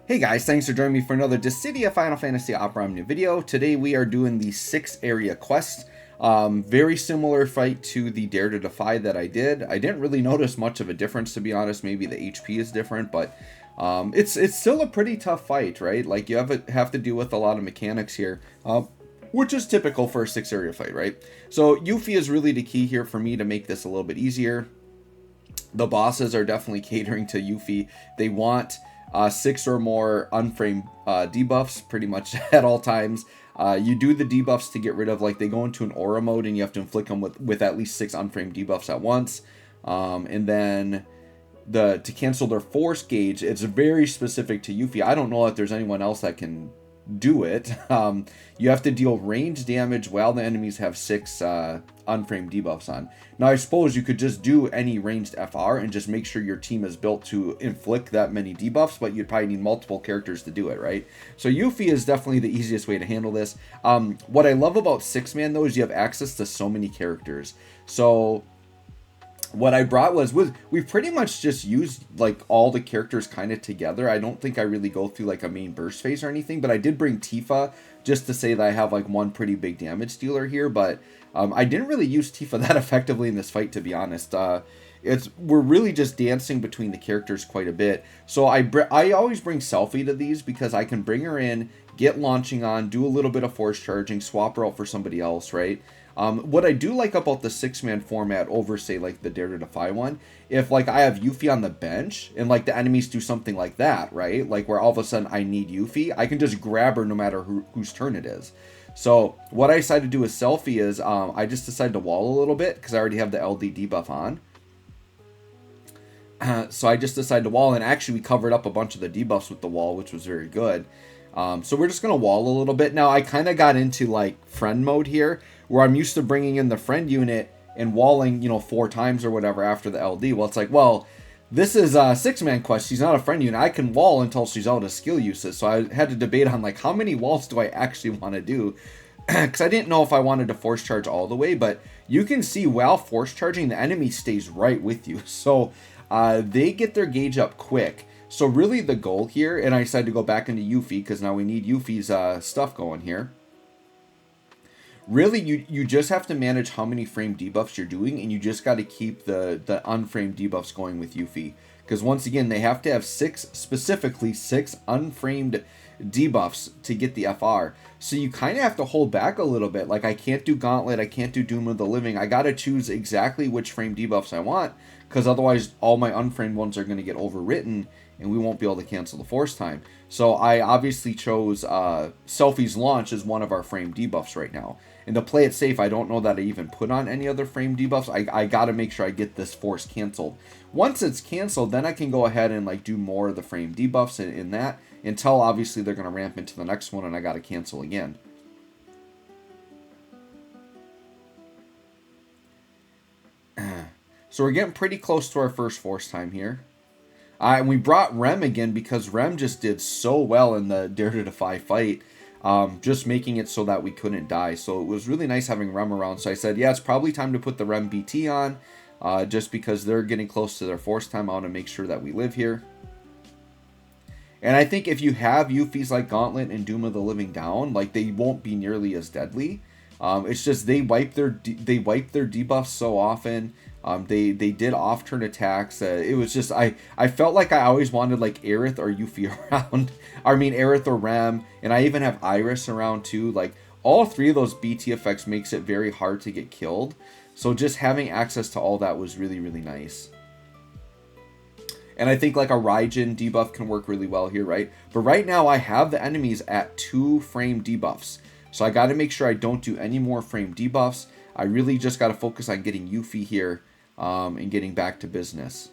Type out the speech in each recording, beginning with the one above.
Hey guys, thanks for joining me for another Dissidia Final Fantasy Opera Omnia video. Today we are doing the 6 area quest. Very similar fight to the Dare to Defy that I did. I didn't really notice much of a difference, to be honest. Maybe the HP is different, but it's still a pretty tough fight, right? Like you have to deal with a lot of mechanics here, which is typical for a 6 area fight, right? So Yuffie is really the key here for me to make this a little bit easier. The bosses are definitely catering to Yuffie. They want 6 or more unframed debuffs pretty much at all times. You do the debuffs to get rid of, like, they go into an aura mode and you have to inflict them with at least 6 unframed debuffs at once. And then to cancel their force gauge, it's very specific to Yuffie. I don't know if there's anyone else that can do it. You have to deal range damage while the enemies have 6 unframed debuffs on. Now I suppose you could just do any ranged FR and just make sure your team is built to inflict that many debuffs, but you'd probably need multiple characters to do it, right? So Yuffie is definitely the easiest way to handle this. What I love about 6-man though is you have access to so many characters. So what I brought was we pretty much just used like all the characters kind of together. I don't think I really go through like a main burst phase or anything, but I did bring Tifa just to say that I have like one pretty big damage dealer here, but I didn't really use Tifa that effectively in this fight, to be honest. We're really just dancing between the characters quite a bit. So I always bring Selphie to these because I can bring her in, get launching on, do a little bit of force charging, swap her out for somebody else, right? What I do like about the 6-man format over, say, like the Dare to Defy one, if like I have Yuffie on the bench and like the enemies do something like that, right? Like where all of a sudden I need Yuffie, I can just grab her no matter whose turn it is. So what I decided to do with Selphie is I just decided to wall a little bit because I already have the LD debuff on. So I just decided to wall, and actually we covered up a bunch of the debuffs with the wall, which was very good. So we're just going to wall a little bit. Now I kind of got into like friend mode here, where I'm used to bringing in the friend unit and walling, 4 times or whatever after the LD. Well, it's like, well, this is a 6-man quest. She's not a friend unit. I can wall until she's out of skill uses. So I had to debate on like how many walls do I actually want to do, because I didn't know if I wanted to force charge all the way. But you can see while force charging, the enemy stays right with you. So they get their gauge up quick. So really the goal here, and I decided to go back into Yuffie because now we need Yuffie's stuff going here. Really, you just have to manage how many frame debuffs you're doing, and you just got to keep the unframed debuffs going with Yuffie. Because once again, they have to have 6 unframed debuffs to get the FR. So you kind of have to hold back a little bit. Like, I can't do Gauntlet, I can't do Doom of the Living. I got to choose exactly which frame debuffs I want, because otherwise all my unframed ones are going to get overwritten, and we won't be able to cancel the force time. So I obviously chose Selphie's Launch as one of our frame debuffs right now. And to play it safe, I don't know that I even put on any other frame debuffs. I got to make sure I get this force canceled. Once it's canceled, then I can go ahead and like do more of the frame debuffs in that, until obviously they're going to ramp into the next one and I got to cancel again. So we're getting pretty close to our first force time here. And we brought Rem again because Rem just did so well in the Dare to Defy fight. Just making it so that we couldn't die. So it was really nice having Rem around. So I said, yeah, it's probably time to put the Rem BT on. Just because they're getting close to their force time. I want to make sure that we live here. And I think if you have Yuffie's like Gauntlet and Doom of the Living down, like they won't be nearly as deadly. It's just they wipe their debuffs so often. They did off-turn attacks. It was just I felt like I always wanted like Aerith or Yuffie around. I mean Aerith or Rem, and I even have Iris around too. Like all 3 of those BT effects makes it very hard to get killed. So just having access to all that was really, really nice. And I think like a Raijin debuff can work really well here, right? But right now I have the enemies at 2 frame debuffs. So I got to make sure I don't do any more frame debuffs. I really just got to focus on getting Yuffie here and getting back to business.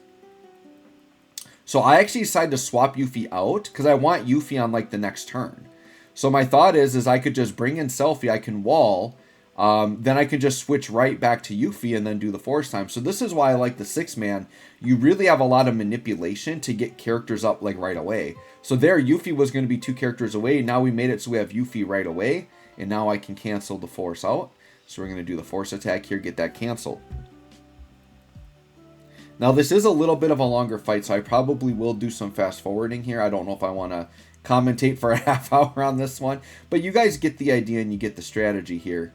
So I actually decided to swap Yuffie out because I want Yuffie on like the next turn. So my thought is I could just bring in Selphie, I can wall, then I can just switch right back to Yuffie and then do the force time. So this is why I like the 6-man. You really have a lot of manipulation to get characters up like right away. So there, Yuffie was going to be 2 characters away. Now we made it so we have Yuffie right away. And now I can cancel the force out. So we're going to do the force attack here, get that canceled. Now, this is a little bit of a longer fight, so I probably will do some fast forwarding here. I don't know if I want to commentate for a half hour on this one, but you guys get the idea and you get the strategy here.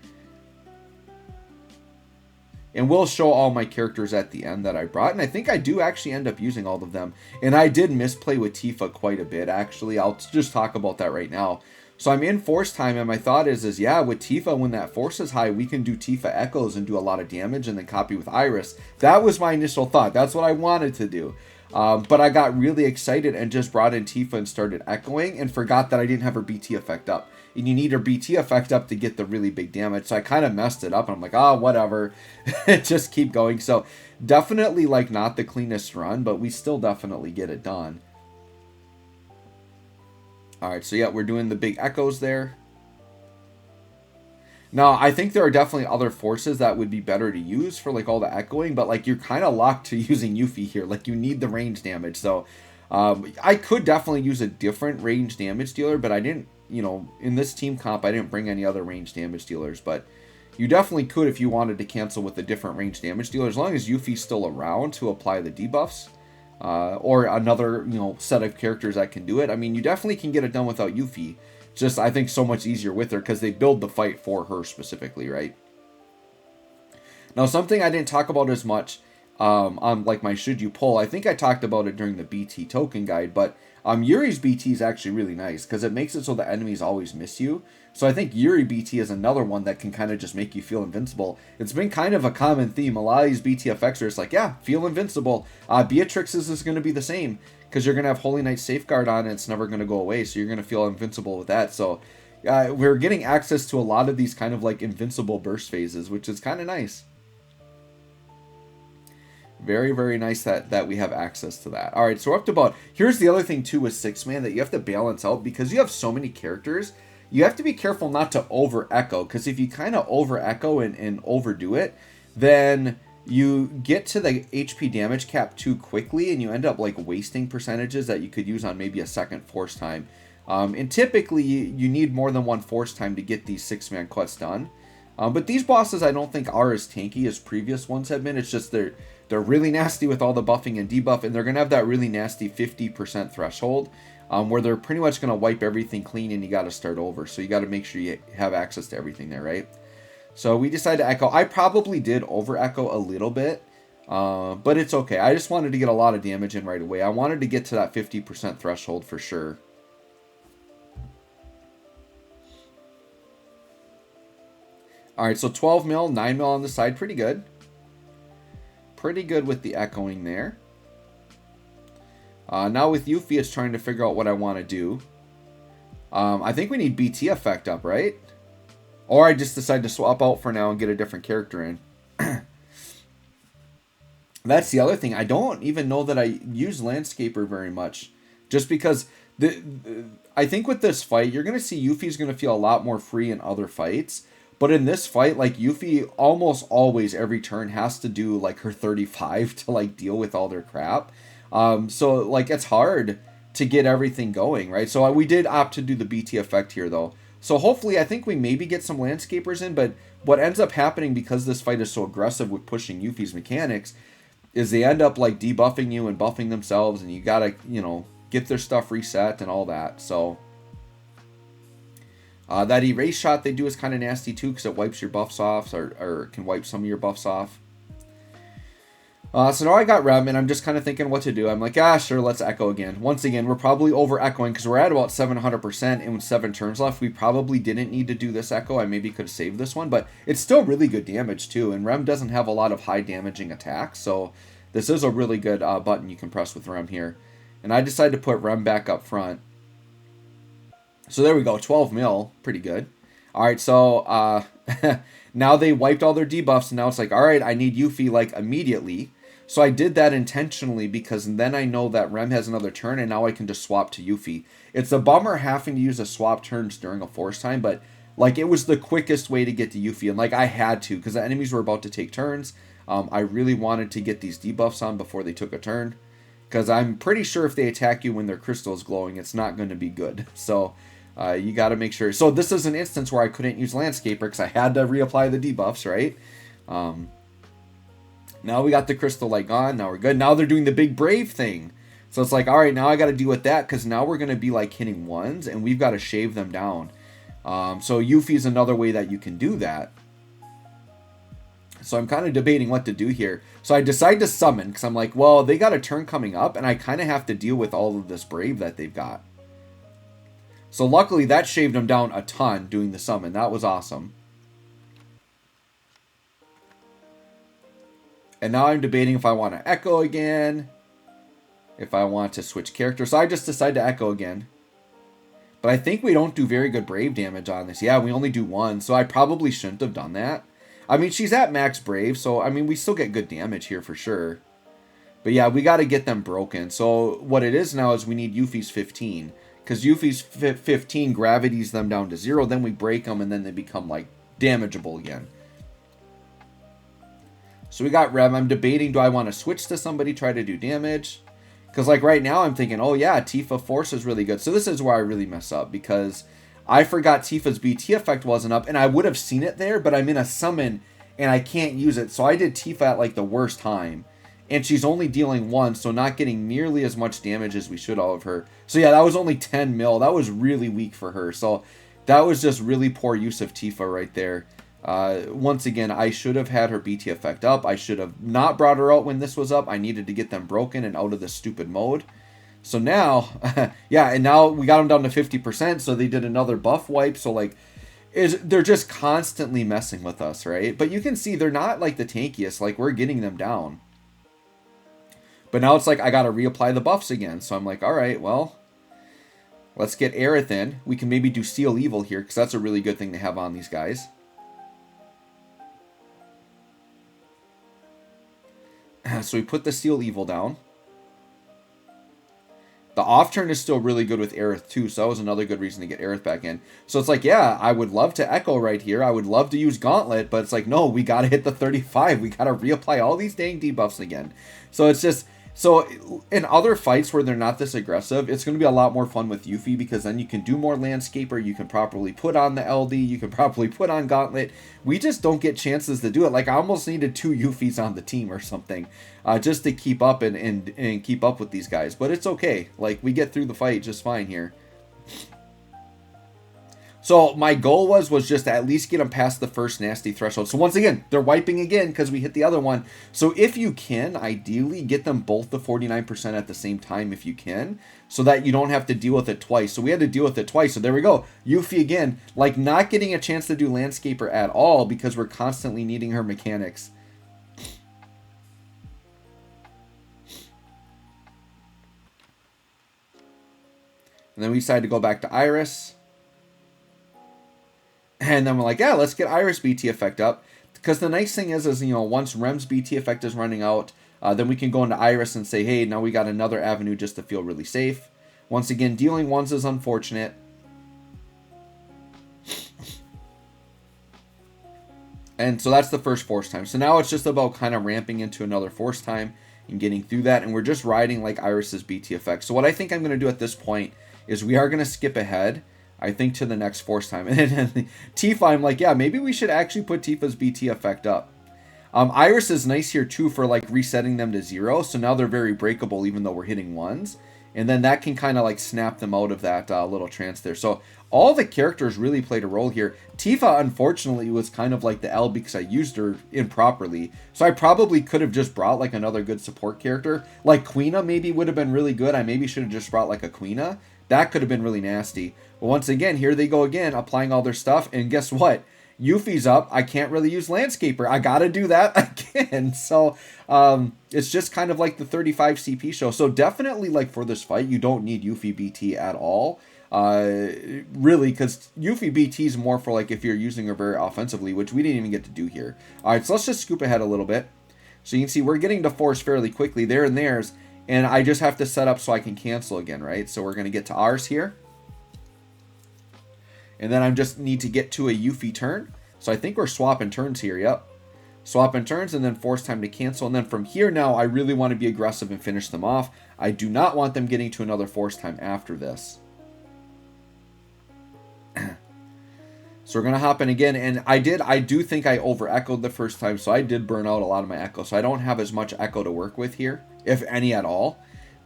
And we'll show all my characters at the end that I brought. And I think I do actually end up using all of them. And I did misplay with Tifa quite a bit, actually. I'll just talk about that right now. So I'm in force time, and my thought is yeah, with Tifa, when that force is high, we can do Tifa echoes and do a lot of damage and then copy with Iris. That was my initial thought. That's what I wanted to do. But I got really excited and just brought in Tifa and started echoing and forgot that I didn't have her BT effect up. And you need her BT effect up to get the really big damage. So I kind of messed it up, and I'm like, oh, whatever. Just keep going. So definitely like not the cleanest run, but we still definitely get it done. Alright, so yeah, we're doing the big echoes there. Now, I think there are definitely other forces that would be better to use for like all the echoing, but like you're kind of locked to using Yuffie here. Like you need the range damage. So I could definitely use a different range damage dealer, but I didn't, you know, in this team comp, I didn't bring any other range damage dealers, but you definitely could if you wanted to cancel with a different range damage dealer, as long as Yuffie's still around to apply the debuffs. Or another, you know, set of characters that can do it. I mean, you definitely can get it done without Yuffie. Just, I think, so much easier with her because they build the fight for her specifically, right? Now, something I didn't talk about as much on, like, my Should You Pull. I think I talked about it during the BT token guide, but Yuri's BT is actually really nice because it makes it so the enemies always miss you. So I think Yuri BT is another one that can kind of just make you feel invincible. It's been kind of a common theme. A lot of these BT effects are just like, yeah, feel invincible. Beatrix's is going to be the same because you're going to have Holy Knight Safeguard on and it's never going to go away. So you're going to feel invincible with that. So we're getting access to a lot of these kind of like invincible burst phases, which is kind of nice. Very, very nice that we have access to that. All right, so we're up to about... Here's the other thing, too, with 6-man that you have to balance out. Because you have so many characters, you have to be careful not to over-echo. Because if you kind of over-echo and overdo it, then you get to the HP damage cap too quickly, and you end up, like, wasting percentages that you could use on maybe a second force time. And typically, you need more than one force time to get these 6-man quests done. But these bosses, I don't think are as tanky as previous ones have been. It's just they're really nasty with all the buffing and debuff, and they're going to have that really nasty 50% threshold where they're pretty much going to wipe everything clean and you got to start over. So you got to make sure you have access to everything there, right? So we decided to echo. I probably did over-echo a little bit, but it's okay. I just wanted to get a lot of damage in right away. I wanted to get to that 50% threshold for sure. Alright, so 12 mil, 9 mil on the side, pretty good. Pretty good with the echoing there. Now with Yuffie, it's trying to figure out what I want to do. I think we need BT effect up, right? Or I just decide to swap out for now and get a different character in. That's the other thing. I don't even know that I use Landscaper very much. Just because I think with this fight, you're going to see Yuffie's going to feel a lot more free in other fights. But in this fight, like, Yuffie almost always every turn has to do, like, her 35 to, like, deal with all their crap. So, like, it's hard to get everything going, right? So we did opt to do the BT effect here, though. So hopefully, I think we maybe get some Landscapers in, but what ends up happening because this fight is so aggressive with pushing Yuffie's mechanics is they end up, like, debuffing you and buffing themselves, and you gotta, you know, get their stuff reset and all that, so... that erase shot they do is kind of nasty too because it wipes your buffs off or can wipe some of your buffs off. So now I got Rem and I'm just kind of thinking what to do. I'm like, sure, let's echo again. Once again, we're probably over echoing because we're at about 700% and with 7 turns left, we probably didn't need to do this echo. I maybe could have saved this one, but it's still really good damage too. And Rem doesn't have a lot of high damaging attacks, so this is a really good button you can press with Rem here. And I decided to put Rem back up front. So there we go, 12 mil, pretty good. Alright, so now they wiped all their debuffs, and now it's like, alright, I need Yuffie, like, immediately. So I did that intentionally, because then I know that Rem has another turn, and now I can just swap to Yuffie. It's a bummer having to use a swap turns during a force time, but, like, it was the quickest way to get to Yuffie, and, like, I had to, because the enemies were about to take turns. I really wanted to get these debuffs on before they took a turn, because I'm pretty sure if they attack you when their crystal is glowing, it's not going to be good. So... you got to make sure. So this is an instance where I couldn't use Landscaper because I had to reapply the debuffs, right? Now we got the Crystal Light gone. Now we're good. Now they're doing the big Brave thing. So it's like, all right, now I got to deal with that because now we're going to be like hitting ones and we've got to shave them down. So Yuffie is another way that you can do that. So I'm kind of debating what to do here. So I decide to summon because I'm like, well, they got a turn coming up and I kind of have to deal with all of this Brave that they've got. So luckily that shaved them down a ton doing the summon. That was awesome. And now I'm debating if I want to Echo again. If I want to switch characters. So I just decide to Echo again. But I think we don't do very good Brave damage on this. Yeah, we only do 1. So I probably shouldn't have done that. I mean, she's at max Brave. So, I mean, we still get good damage here for sure. But yeah, we got to get them broken. So what it is now is we need Yuffie's 15. Because Yuffie's 15 gravities them down to 0. Then we break them and then they become like damageable again. So we got Rev. I'm debating, do I want to switch to somebody, try to do damage? Because like right now I'm thinking, oh yeah, Tifa Force is really good. So this is where I really mess up because I forgot Tifa's BT effect wasn't up and I would have seen it there, but I'm in a summon and I can't use it. So I did Tifa at like the worst time. And she's only dealing 1, so not getting nearly as much damage as we should all of her. So yeah, that was only 10 mil. That was really weak for her. So that was just really poor use of Tifa right there. Once again, I should have had her BT effect up. I should have not brought her out when this was up. I needed to get them broken and out of this stupid mode. So now, yeah, and now we got them down to 50%, so they did another buff wipe. So, like, they're just constantly messing with us, right? But you can see they're not, like, the tankiest. Like, we're getting them down. But now it's like I got to reapply the buffs again. So I'm like, all right, well, let's get Aerith in. We can maybe do Seal Evil here, because that's a really good thing to have on these guys. So we put the Seal Evil down. The off turn is still really good with Aerith too, so that was another good reason to get Aerith back in. So it's like, yeah, I would love to Echo right here. I would love to use Gauntlet, but it's like, no, we got to hit the 35. We got to reapply all these dang debuffs again. So it's just, so in other fights where they're not this aggressive, it's going to be a lot more fun with Yuffie because then you can do more Landscaper, you can properly put on the LD, you can properly put on Gauntlet. We just don't get chances to do it. Like I almost needed 2 Yuffies on the team or something just to keep up and keep up with these guys. But it's okay. Like we get through the fight just fine here. So my goal was just to at least get them past the first nasty threshold. So once again, they're wiping again because we hit the other one. So if you can, ideally, get them both to 49% at the same time if you can, so that you don't have to deal with it twice. So we had to deal with it twice. So there we go. Yuffie again, like not getting a chance to do Landscaper at all because we're constantly needing her mechanics. And then we decided to go back to Iris. And then we're like, yeah, let's get Iris BT effect up. Because the nice thing is, you know, once Rem's BT effect is running out, then we can go into Iris and say, hey, now we got another avenue just to feel really safe. Once again, dealing 1s is unfortunate. And so that's the first force time. So now it's just about kind of ramping into another force time and getting through that. And we're just riding like Iris's BT effect. So what I think I'm going to do at this point is we are going to skip ahead, I think, to the next force time. And then Tifa, I'm like, yeah, maybe we should actually put Tifa's BT effect up. Iris is nice here too for like resetting them to 0. So now they're very breakable even though we're hitting 1s. And then that can kind of like snap them out of that little trance there. So all the characters really played a role here. Tifa, unfortunately, was kind of like the L because I used her improperly. So I probably could have just brought like another good support character. Like Queena maybe would have been really good. I maybe should have just brought like a Queena. That could have been really nasty. But once again, here they go again, applying all their stuff. And guess what? Yuffie's up. I can't really use Landscaper. I got to do that again. So it's just kind of like the 35 CP show. So definitely, like, for this fight, you don't need Yuffie BT at all. Really, because Yuffie BT is more for, like, if you're using her very offensively, which we didn't even get to do here. All right, so let's just scoop ahead a little bit. So you can see we're getting to force fairly quickly. There and there's. And I just have to set up so I can cancel again, right? So we're going to get to ours here. And then I just need to get to a Yuffie turn. So I think we're swapping turns here, yep. Swapping turns and then force time to cancel. And then from here now, I really want to be aggressive and finish them off. I do not want them getting to another force time after this. So we're going to hop in again. And I do think I over-echoed the first time. So I did burn out a lot of my echo. So I don't have as much echo to work with here, if any at all.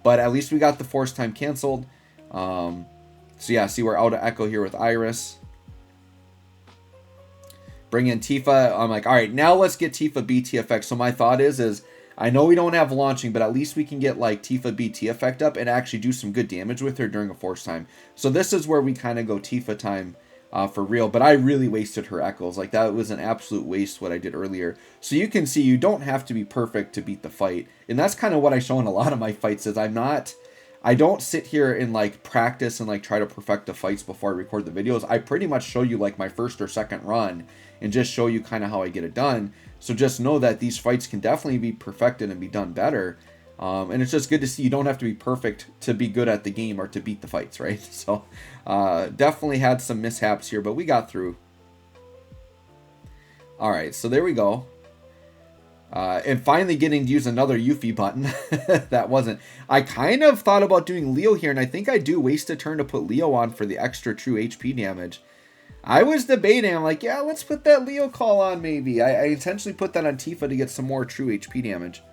But at least we got the force time canceled. So yeah, see, we're out of echo here with Iris. Bring in Tifa. I'm like, all right, now let's get Tifa BT effect. So my thought is I know we don't have launching, but at least we can get like Tifa BT effect up and actually do some good damage with her during a force time. So this is where we kind of go Tifa time for real. But I really wasted her echoes. Like, that was an absolute waste what I did earlier. So you can see you don't have to be perfect to beat the fight. And that's kind of what I show in a lot of my fights is I don't sit here and like practice and like try to perfect the fights before I record the videos. I pretty much show you like my first or second run and just show you kind of how I get it done. So just know that these fights can definitely be perfected and be done better. And it's just good to see you don't have to be perfect to be good at the game or to beat the fights, right? So definitely had some mishaps here, but we got through. All right, so there we go. And finally getting to use another Yuffie button. That wasn't. I kind of thought about doing Leo here, and I think I do waste a turn to put Leo on for the extra true HP damage. I was debating. I'm like, yeah, let's put that Leo call on maybe. I intentionally put that on Tifa to get some more true HP damage.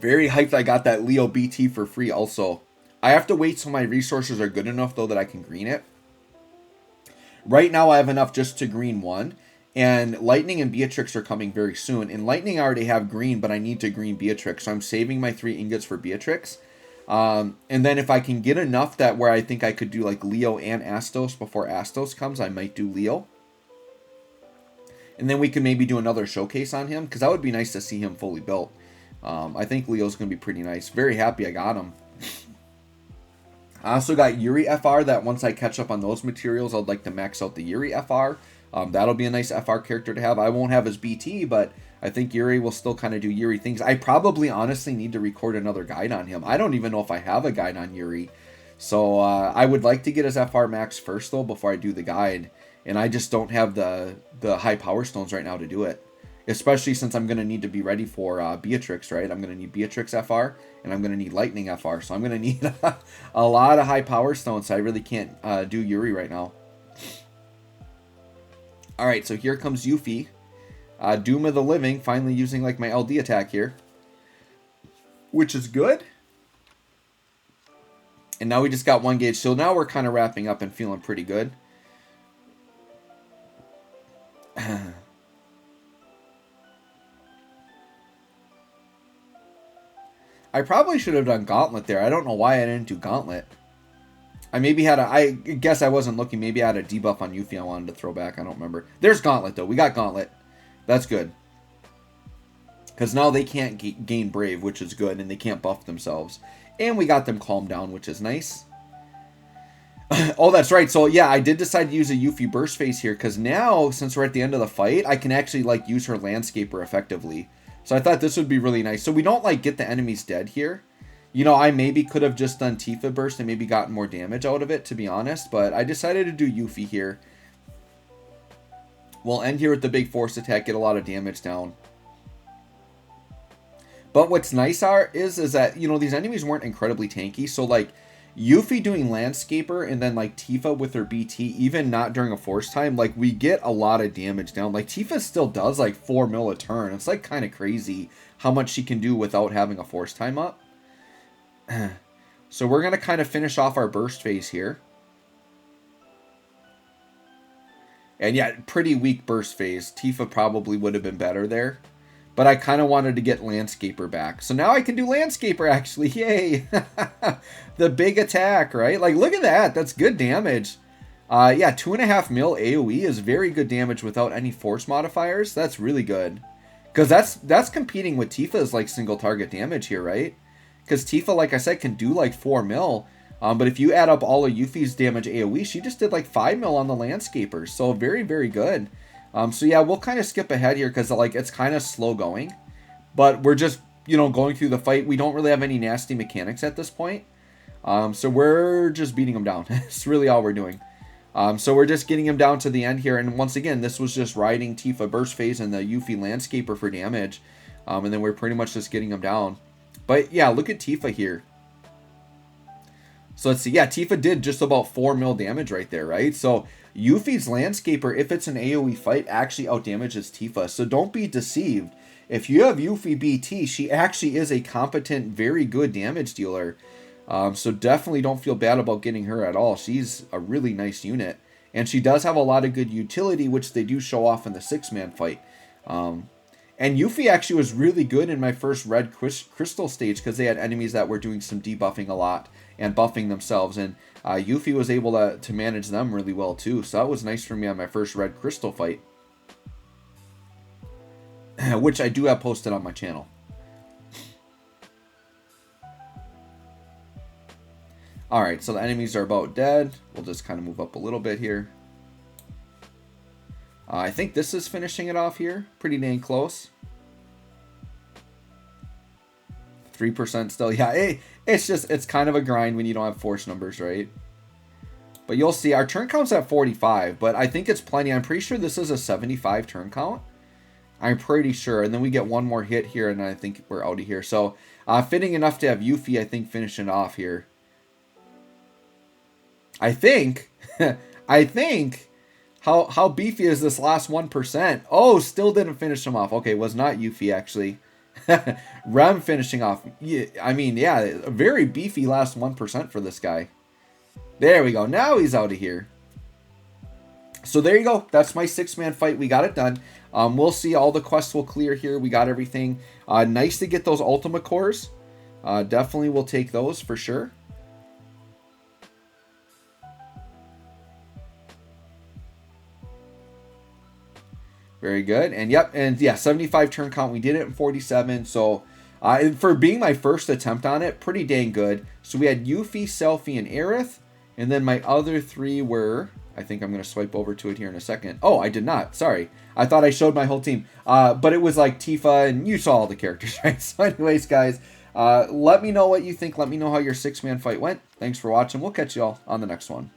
Very hyped I got that Leo BT for free also. I have to wait till my resources are good enough, though, that I can green it. Right now, I have enough just to green one. And Lightning and Beatrix are coming very soon. In Lightning, I already have green, but I need to green Beatrix. So I'm saving my 3 ingots for Beatrix. And then if I can get enough that where I think I could do like Leo and Astos before Astos comes, I might do Leo. And then we can maybe do another showcase on him, because that would be nice to see him fully built. I think Leo's going to be pretty nice. Very happy I got him. I also got Yuri FR that once I catch up on those materials, I'd like to max out the Yuri FR. That'll be a nice FR character to have. I won't have his BT, but I think Yuri will still kind of do Yuri things. I probably honestly need to record another guide on him. I don't even know if I have a guide on Yuri. So I would like to get his FR max first, though, before I do the guide. And I just don't have the high power stones right now to do it. Especially since I'm going to need to be ready for Beatrix, right? I'm going to need Beatrix FR, and I'm going to need Lightning FR. So I'm going to need a lot of high power stones. So I really can't do Yuri right now. Alright, so here comes Yuffie. Doom of the Living, finally using like my LD attack here. Which is good. And now we just got 1 gauge. So now we're kind of wrapping up and feeling pretty good. I probably should have done Gauntlet there. I don't know why I didn't do Gauntlet. I maybe had I guess I wasn't looking. Maybe I had a debuff on Yuffie I wanted to throw back. I don't remember. There's Gauntlet, though. We got Gauntlet. That's good. Because now they can't gain Brave, which is good. And they can't buff themselves. And we got them calmed down, which is nice. Oh, that's right. So, yeah, I did decide to use a Yuffie burst phase here. Because now, since we're at the end of the fight, I can actually, like, use her Landscaper effectively. So I thought this would be really nice. So we don't, like, get the enemies dead here. You know, I maybe could have just done Tifa burst and maybe gotten more damage out of it, to be honest. But I decided to do Yuffie here. We'll end here with the big force attack, get a lot of damage down. But what's nice is that, you know, these enemies weren't incredibly tanky. So, like, Yuffie doing Landscaper and then, like, Tifa with her BT, even not during a force time, like, we get a lot of damage down. Like, Tifa still does, like, 4 mil a turn. It's, like, kind of crazy how much she can do without having a force time up. So we're going to kind of finish off our burst phase here. And, yeah, pretty weak burst phase. Tifa probably would have been better there. But I kind of wanted to get Landscaper back. So now I can do Landscaper, actually. Yay! The big attack, right? Like, look at that. That's good damage. Yeah, 2.5 mil AoE is very good damage without any force modifiers. That's really good. Because that's competing with Tifa's, like, single target damage here, right? Because Tifa, like I said, can do, like, 4 mil. But if you add up all of Yuffie's damage AoE, she just did, like, 5 mil on the Landscaper. So very, very good. So yeah, we'll kind of skip ahead here because like it's kind of slow going, but we're just, you know, going through the fight. We don't really have any nasty mechanics at this point. So we're just beating them down. It's really all we're doing. So we're just getting him down to the end here. And once again, this was just riding Tifa burst phase and the Yuffie Landscaper for damage. And then we're pretty much just getting him down. But yeah, look at Tifa here. So let's see. Yeah, Tifa did just about 4 mil damage right there, right? So Yuffie's Landscaper, if it's an AoE fight, actually outdamages Tifa. So don't be deceived. If you have Yuffie BT, she actually is a competent, very good damage dealer. So definitely don't feel bad about getting her at all. She's a really nice unit. And she does have a lot of good utility, which they do show off in the 6-man fight. And Yuffie actually was really good in my first red crystal stage because they had enemies that were doing some debuffing a lot and buffing themselves. And Yuffie was able to manage them really well too. So that was nice for me on my first red crystal fight. Which I do have posted on my channel. Alright, so the enemies are about dead. We'll just kind of move up a little bit here. I think this is finishing it off here. Pretty dang close. 3% still. Yeah, it's kind of a grind when you don't have force numbers, right? But you'll see our turn count's at 45, but I think it's plenty. I'm pretty sure this is a 75 turn count. I'm pretty sure. And then we get one more hit here, and I think we're out of here. So, fitting enough to have Yuffie, I think, finishing off here. I think, how beefy is this last 1%? Oh, still didn't finish him off. Okay, was not Yuffie, actually. Rem finishing off. Yeah, I mean, yeah, a very beefy last 1% for this guy. There we go. Now he's out of here. So there you go. That's my 6-man fight. We got it done. We'll see. All the quests will clear here. We got everything. Nice to get those Ultima cores. Definitely will take those for sure. Very good. And yep, and yeah, 75 turn count. We did it in 47. So for being my first attempt on it, pretty dang good. So we had Yuffie, Selphie, and Aerith. And then my other 3 were, I think I'm going to swipe over to it here in a second. Oh, I did not. Sorry. I thought I showed my whole team. But it was like Tifa, and you saw all the characters, right? So anyways, guys, let me know what you think. Let me know how your 6-man fight went. Thanks for watching. We'll catch you all on the next one.